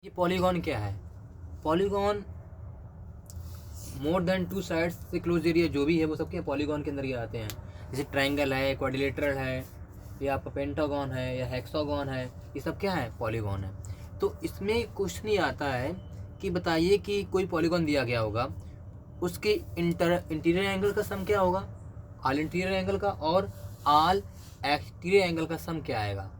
ये पॉलीगॉन क्या है? Polygon more than two sides से क्लोज एरिया जो भी है वो सब क्या पॉलीगॉन के अंदर ही आते हैं। जैसे ट्रायंगल है, क्वाड्रिलेटरल है, या आपका पेंटागन है, या हेक्सागन है, ये सब क्या है? पॉलीगॉन है। तो इसमें क्वेश्चन ये आता है कि बताइए कि कोई पॉलीगॉन दिया गया होगा, उसके इंटीरियर एंगल का सम क्या होगा, ऑल इंटीरियर एंगल का, और ऑल एक्सटीरियर एंगल का सम क्या आएगा।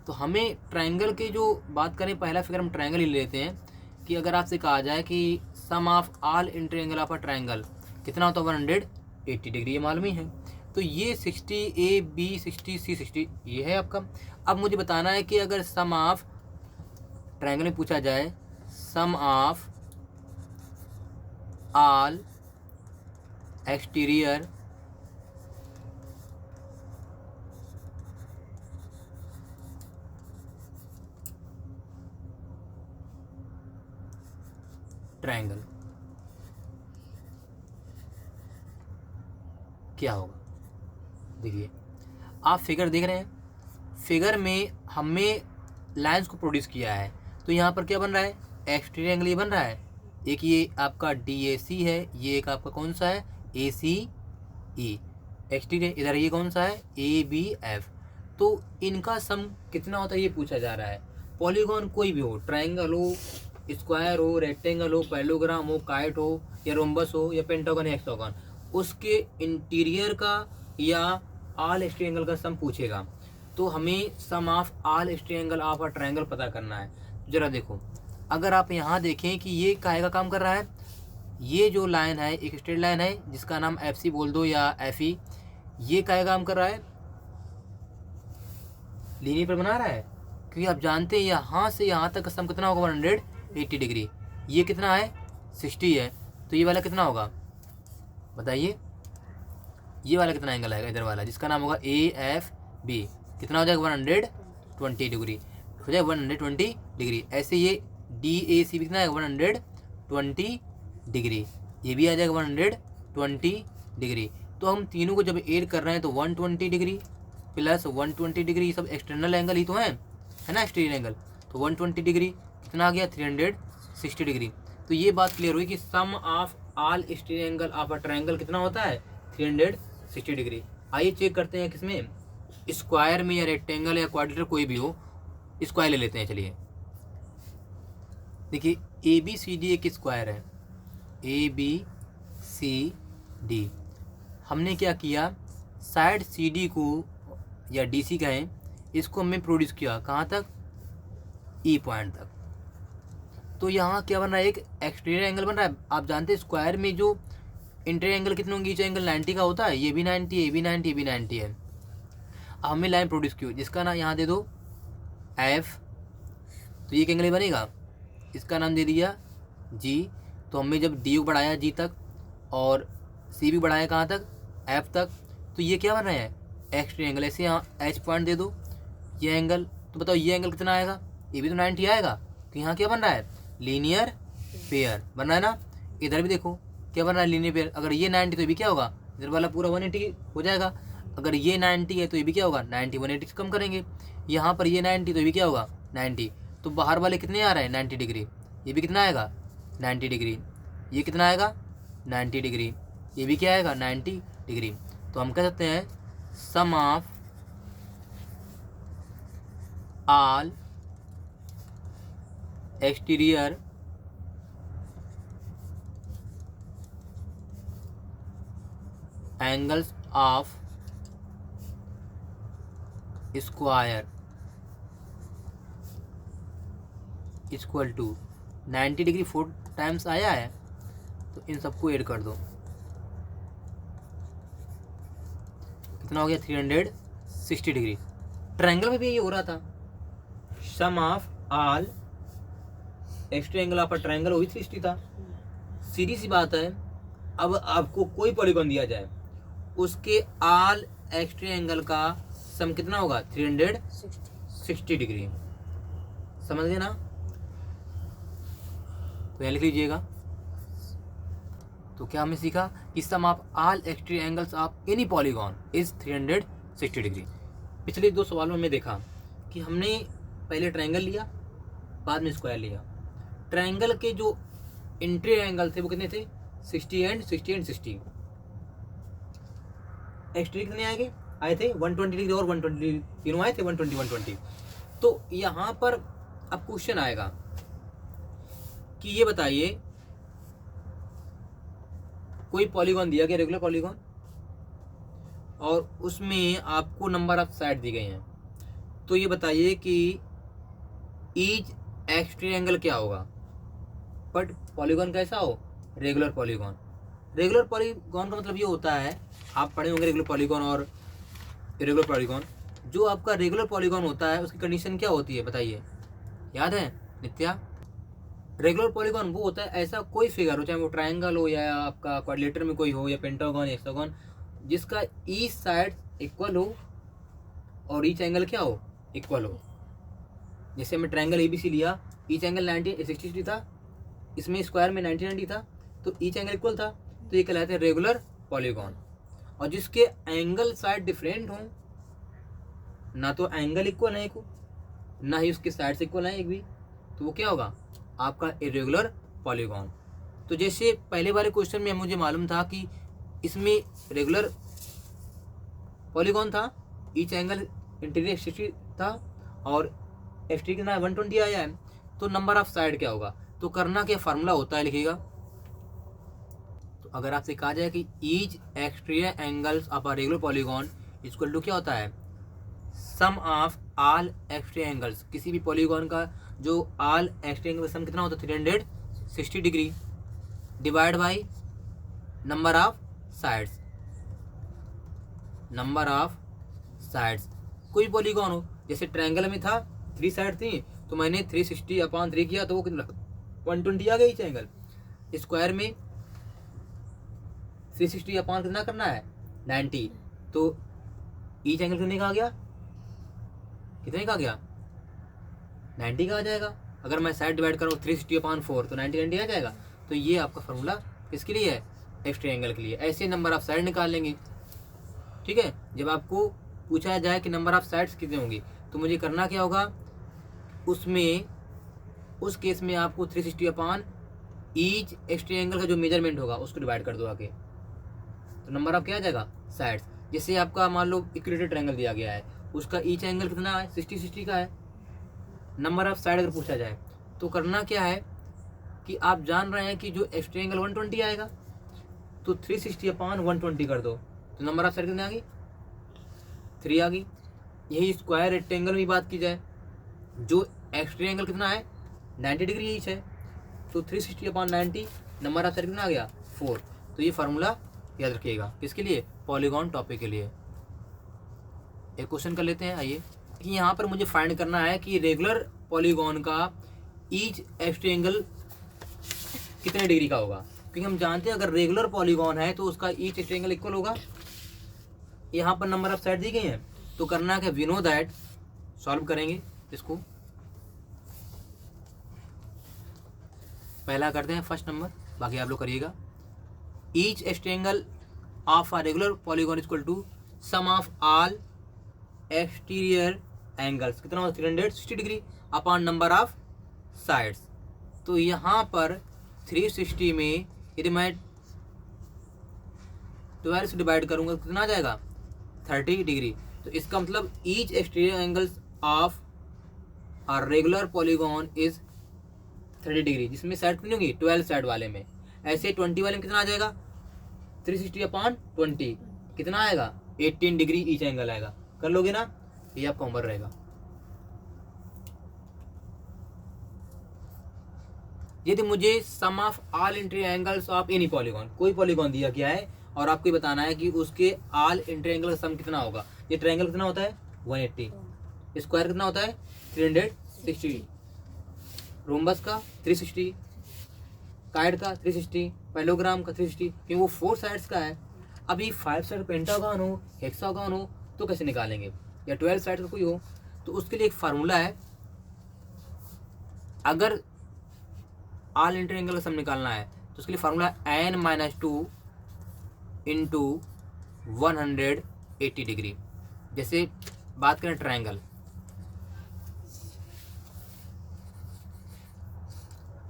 तो हमें ट्रायंगल की जो बात करें, पहला फिगर हम ट्रायंगल ही लेते हैं कि अगर आपसे कहा जाए कि sum of all interior angle of a triangle कितना होता है, 180 डिग्री, ये मालूम ही है। तो ये 60 ए बी 60 सी 60 ये है आपका। अब मुझे बताना है कि अगर सम ऑफ ट्रायंगल में पूछा जाए सम ऑफ ऑल एक्सटीरियर ट्रायंगल क्या होगा। देखिए आप फिगर देख रहे हैं, फिगर में हमें लाइंस को प्रोड्यूस किया है, तो यहाँ पर क्या बन रहा है, एक्सटीरियर एंगल ये बन रहा है। एक ये आपका DAC है, ये एक आपका कौन सा है, ACE एक्सटीरियर, इधर ये कौन सा है, ABF। तो इनका सम कितना होता है ये पूछा जा रहा है। पॉलीगॉन कोई भी हो, ट्रायंगल हो, स्क्वायर हो, रेक्टेंगल हो, पैरेललोग्राम हो, काइट हो, या रोम्बस हो, या पेंटागन, हेक्सागन, उसके इंटीरियर का या ऑल एक्सटीरियर एंगल का सम पूछेगा। तो हमें sum of all exterior angle of a triangle पता करना है। जरा देखो, अगर आप यहाँ देखें कि ये काहे का काम कर रहा है, ये जो लाइन है एक स्ट्रेट लाइन है जिसका नाम FC बोल दो या FE, ये काहे का काम कर रहा है, लीनियर पर बना रहा है। क्योंकि आप जानते हैं यहाँ से यहाँ तक का सम कितना होगा, 180 डिग्री। ये कितना है, 60 है, तो ये वाला कितना होगा बताइए, ये वाला कितना एंगल आएगा, इधर वाला जिसका नाम होगा AFB, कितना हो जाएगा, 120 डिग्री हो जाएगा, 120 डिग्री। ऐसे ये DAC भी कितना आएगा, 120 डिग्री, ये भी आ जाएगा 120 डिग्री। तो हम तीनों को जब ऐड कर रहे हैं तो 120 डिग्री प्लस 120 डिग्री, ये सब एक्सटर्नल एंगल ही तो है ना, एक्सटीरियर एंगल। तो 120 डिग्री कितना आ गया, 360 डिग्री। तो ये बात क्लियर हुई कि sum of all exterior angle of a triangle कितना होता है, 360 डिग्री। आइए चेक करते हैं किसमें, स्क्वायर में या रेक्टेंगल या क्वाड्रिलेटरल कोई भी हो। स्क्वायर ले लेते हैं, चलिए देखिए ABCD एक स्क्वायर है, ABCD। हमने क्या किया, साइड CD को या DC कहें, इसको हमने प्रोड्यूस किया कहाँ तक, E पॉइंट तक। तो यहाँ क्या बन रहा है, एक एक्सटीरियर एंगल बन रहा है। आप जानते हैं स्क्वायर में जो इंटीरियर एंगल कितने होंगे, एंगल 90 का होता है, ये भी 90 है, ये भी 90, ये भी 90 है। अब हमें लाइन प्रोड्यूस की जिसका नाम यहाँ दे दो F, तो ये एक एंगल बनेगा, इसका नाम दे दिया G। तो हमने जब D को बढ़ाया G तक और C भी बढ़ाया कहाँ तक, F तक, तो ये क्या बन रहा है, एक्सटीरियर एंगल। ऐसे यहाँ H पॉइंट दे दो, ये एंगल, तो बताओ ये एंगल कितना आएगा, ये भी तो 90 आएगा। तो यहाँ क्या बन रहा है, लीनियर पेयर बन रहा है ना। इधर भी देखो क्या बन रहा है, लीनियर पेयर। अगर ये 90 तो ये भी क्या होगा, इधर वाला पूरा 180 हो जाएगा। अगर ये 90 है तो ये भी क्या होगा, 90 180 से कम करेंगे। यहाँ पर ये 90 तो ये भी क्या होगा, 90। तो बाहर वाले कितने आ रहे हैं, 90 डिग्री, ये भी कितना आएगा, 90 डिग्री, ये कितना आएगा, 90 डिग्री, ये भी क्या आएगा, 90 डिग्री। तो हम कह सकते हैं sum of all exterior angles of square equal to 90 degree 4 times आया है, तो इन सबको ऐड कर दो, कितना हो गया, 360 डिग्री। ट्रायंगल में भी ये हो रहा था, sum of all exterior angle of a triangle वो भी 360 था। सीधी सी बात है, अब आपको कोई पॉलीगॉन दिया जाए, उसके ऑल एक्सटीरियर एंगल का सम कितना होगा, 360 डिग्री, समझ गए ना। तो यहाँ लिख लीजिएगा। तो क्या हमने सीखा कि sum of all exterior angles of any polygon is 360 degree. पिछले 2 सवालों में देखा कि हमने पहले ट्रायंगल लिया, बाद में स्क्वायर लिया। ट्रायंगल के जो इंट्री एंगल थे वो कितने थे, 60 एंड 60 एंड 60। एक्सट्री कितने आए थे 120 डिग्री और 120, तीनों आए थे 120 120। तो यहाँ पर अब क्वेश्चन आएगा कि ये बताइए कोई पॉलीगॉन दिया गया, रेगुलर पॉलीगॉन, और उसमें आपको नंबर ऑफ साइड दी गई हैं। तो ये बताइए कि ईच एक्सट्री एंगल क्या होगा, बट पॉलीगॉन कैसा हो, रेगुलर पॉलीगॉन। रेगुलर पॉलीगॉन का मतलब ये होता है, आप पढ़े होंगे रेगुलर पॉलीगॉन और इरेगुलर पॉलीगॉन। जो आपका रेगुलर पॉलीगॉन होता है उसकी कंडीशन क्या होती है बताइए, याद है नित्या? रेगुलर पॉलीगॉन वो होता है ऐसा कोई फिगर हो, चाहे वो ट्रायंगल हो या आपका क्वाड्रिलेटरल में कोई हो या पेंटागन या हेक्सागन, जिसका ईच साइड इक्वल हो और ईच एंगल क्या हो, इक्वल हो। जैसे मैं ट्रायंगल ABC लिया, ईच एंगल 60 था, इसमें स्क्वायर में 90 था, तो ईच एंगल इक्वल था, तो ये कहलाते हैं रेगुलर पॉलीगॉन। और जिसके एंगल साइड डिफरेंट हों, ना तो एंगल इक्वल है एक, ना ही उसके साइड इक्वल है एक भी, तो वो क्या होगा, आपका इरेगुलर पॉलीगॉन। तो जैसे पहले वाले क्वेश्चन में मुझे मालूम था कि इसमें रेगुलर पॉलीगॉन था, ईच एंगल इंटीरियर 60 था और एक्सट्री कितना 120 आया है, तो नंबर ऑफ साइड क्या होगा। तो करना क्या, फार्मूला होता है, लिखिएगा। तो अगर आपसे कहा जाए कि each exterior angles of a regular polygon equal to क्या होता है, sum of all exterior angles, किसी भी पॉलीगॉन का जो ऑल एक्सट्रियर एंगल सम कितना होता है 360 degree, divide by number of sides. Number of sides कोई पॉलीगॉन हो, जैसे ट्रायंगल में था 3 साइड थी, तो मैंने 360/3 किया तो वो कितना 120 आ गया ईच एंगल। स्क्वायर में 360/5 कितना करना है 90, तो ईच एंगल कितने का आ गया, कितने का आ गया 90 का आ जाएगा। अगर मैं साइड डिवाइड करूँ 360/4 तो 90 आ जाएगा। तो ये आपका फॉर्मूला किसके लिए है, एक्स्ट्रा एंगल के लिए। ऐसे नंबर ऑफ साइड निकाल लेंगे, ठीक है। जब आपको पूछा जाए कि नंबर ऑफ साइड्स कितने होंगी, तो मुझे करना क्या होगा, उसमें उस केस में आपको 360 ईच एक्स्ट्रा एंगल का जो मेजरमेंट होगा उसको डिवाइड कर दो आगे, तो नंबर ऑफ क्या आ जाएगा साइड्स। जैसे आपका मान लो इक्विलेटरल ट्रायंगल दिया गया है, उसका ईच एंगल कितना है 60 का है। नंबर ऑफ साइड अगर पूछा जाए तो करना क्या है कि आप जान रहे हैं कि जो एक्स्ट्रा एंगल 120 आएगा, तो 360/120 कर दो, तो नंबर ऑफ साइड कितनी आ गई 3 आ गई। यही स्क्वायर रेक्टेंगल में बात की जाए, जो एक्स्ट्रा एंगल कितना है 90 डिग्री ईच है, तो 360/90 नंबर ऑफ साइड कितना आ गया 4। तो ये फार्मूला याद रखिएगा, किसके लिए, पॉलीगॉन टॉपिक के लिए। एक क्वेश्चन कर लेते हैं, आइए कि यहाँ पर मुझे फाइंड करना है कि रेगुलर पॉलीगॉन का ईच एक्स्ट्रा एंगल कितने डिग्री का होगा, क्योंकि हम जानते हैं अगर रेगुलर पॉलीगॉन है तो उसका ईच एक्स्ट्रा एंगल इक्वल होगा। यहाँ पर नंबर ऑफ साइड दी गई हैं, तो करना क्या, वी नो दैट, सॉल्व करेंगे इसको। पहला करते हैं फर्स्ट नंबर, बाकी आप लोग करिएगा। Each extra angle of a regular polygon equal to sum of all exterior angles, कितना होगा 360 degree upon number of sides. तो यहाँ पर 360 में यदि मैं 12 से डिवाइड करूँगा तो कितना आ जाएगा 30 डिग्री। तो इसका मतलब each exterior angles of a regular polygon is 30 degree, जिसमें साइड कितनी होगी 12 साइड वाले में। ऐसे 20 वाले में कितना आ जाएगा 360/20 कितना आएगा 18 डिग्री ईच एंगल आएगा। कर लोगे ना, ये आपका होमवर्क रहेगा। यदि मुझे sum of all interior angles of any polygon, कोई पॉलीगॉन दिया गया है और आपको बताना है कि उसके ऑल इंट्री एंगल का सम कितना होगा। ये ट्रायंगल कितना होता है 180, स्क्वायर कितना होता है 360, रोम्बस का 360, काइड का 360, पैलोग्राम का 360, क्योंकि वो 4 साइड्स का है। अभी 5 साइड पेंटागन हो, हेक्सागन हो तो कैसे निकालेंगे, या 12 साइड का कोई हो, तो उसके लिए एक फार्मूला है। अगर ऑल इंटर एंगल का सम निकालना है तो उसके लिए फार्मूला n-2 इंटू 180 डिग्री। जैसे बात करें ट्रायंगल,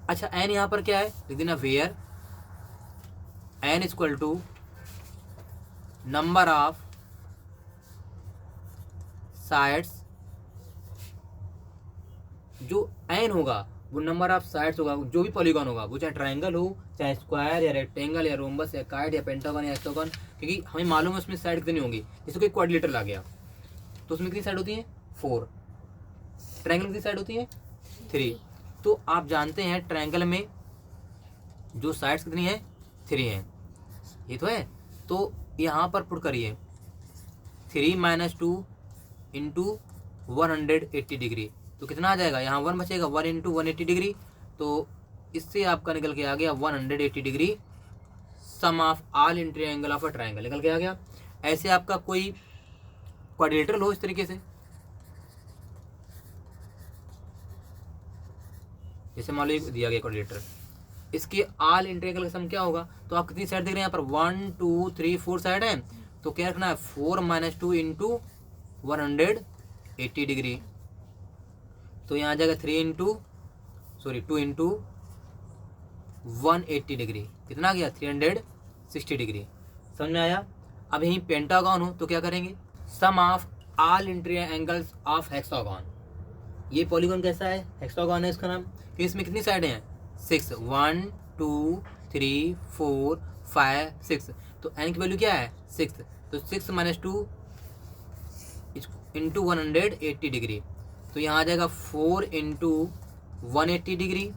अच्छा एन यहाँ पर क्या है, लिख देना where n equal to number of sides, जो एन होगा वो नंबर ऑफ साइड्स होगा, जो भी पॉलीगॉन होगा वो चाहे ट्रायंगल हो, चाहे स्क्वायर या रेक्टेंगल या रोम्बस या काइट या पेंटागन या हेक्सागन, क्योंकि हमें मालूम है उसमें साइड कितनी होंगी। जैसे कोई क्वाड्रिलेटरल आ गया तो उसमें कितनी साइड होती है 4, ट्रायंगल कितनी साइड होती है 3। तो आप जानते हैं ट्रायंगल में जो साइड्स कितनी है 3 हैं, ये तो है। तो यहाँ पर पुट करिए 3 - 2 इंटू 180 डिग्री, तो कितना आ जाएगा, यहाँ 1 बचेगा, 1 इंटू 180 डिग्री, तो इससे आपका निकल के आ गया 180 degree sum of all in triangle of a triangle, निकल के आ गया। ऐसे आपका कोई क्वाड्रिलेटरल हो इस तरीके से, जैसे मान लो दिया गया क्वाड्रिलेटरल, इसके ऑल इन ट्रायंगल का सम क्या होगा, तो आप कितनी साइड देख रहे हैं यहाँ पर 1 2 3 4 साइड है, तो क्या रखना है 4 - 2 इंटू 180 डिग्री, तो यहाँ आ जाएगा 2 इंटू 180 डिग्री, कितना आ गया 360 डिग्री, समझ में आया। अब यहीं पेंटागन हो तो क्या करेंगे, sum of all interior angles of hexagon, ये पॉलीगॉन कैसा है, हेक्सागन है इसका नाम, कि इसमें कितनी साइडें हैं 6, 1 2 3 4 5 6, तो एन की वैल्यू क्या है 6, तो 6 - 2 इंटू 180 डिग्री, तो यहाँ आ जाएगा 4 इंटू 180 डिग्री,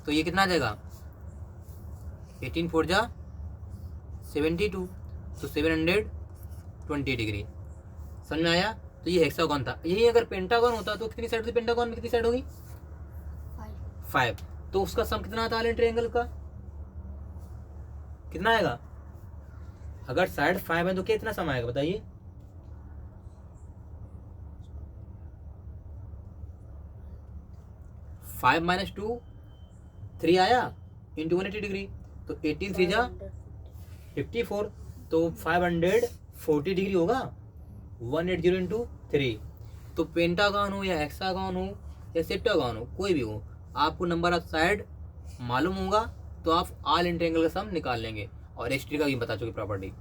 तो ये कितना आ जाएगा 18 4 जा 72, तो 720 डिग्री, समझ में आया। तो ये हेक्सागन था। यही अगर पेंटागन होता तो कितनी साइड थी, पेंटागन में कितनी साइड होगी 5, तो उसका सम कितना आता है ट्रायंगल का, कितना आएगा, अगर साइड 5 है तो कितना सम आएगा बताइए, 5 - 2 3 आया इंटू 180 डिग्री, तो 18 3 जा 54, तो 540 डिग्री होगा, 180 इंटू 3। तो पेंटागन हो या हेक्सागन हो या सेप्टागन हो, कोई भी हो, आपको नंबर ऑफ साइड मालूम होगा तो आप ऑल इन ट्रायंगल का सम निकाल लेंगे। और एच का भी बता चुके प्रॉपर्टी।